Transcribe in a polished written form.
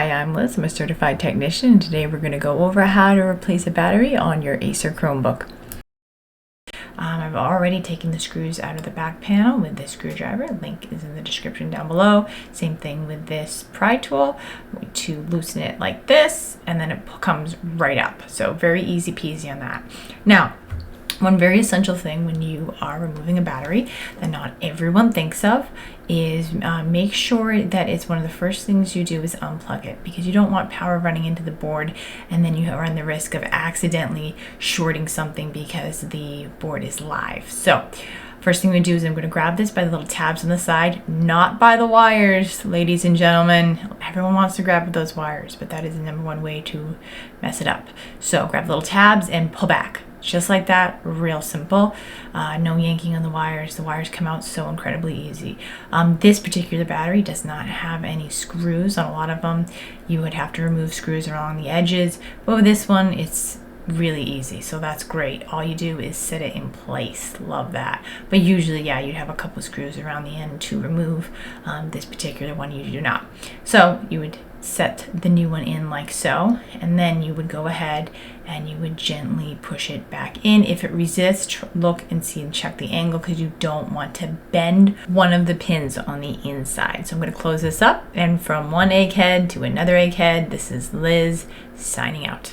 Hi, I'm Liz. I'm a certified technician, and today we're going to go over how to replace a battery on your Acer Chromebook. I've already taken the screws out of the back panel with this screwdriver. Link is in the description down below. Same thing with this pry tool. I'm going to loosen it like this, and then it comes right up. So very easy peasy on that. Now, one very essential thing when you are removing a battery that not everyone thinks of is make sure that it's one of the first things you do is unplug it, because you don't want power running into the board and then you run the risk of accidentally shorting something because the board is live. So first thing we do is I'm going to grab this by the little tabs on the side, not by the wires, ladies and gentlemen. Everyone wants to grab those wires, but that is the number one way to mess it up. So grab the little tabs and pull back. Just like that, real simple. No yanking on the wires. The wires come out so incredibly easy. This particular battery does not have any screws. On a lot of them, you would have to remove screws along the edges. But with this one, it's really easy, so that's great. All you do is set it in place. Love that. But usually, yeah, you'd have a couple of screws around the end to remove. This particular one you do not. So you would set the new one in like so, and then you would go ahead and you would gently push it back in. If it resists, look and see and check the angle, because you don't want to bend one of the pins on the inside. So I'm going to close this up, and from one egghead to another egghead, this is Liz signing out.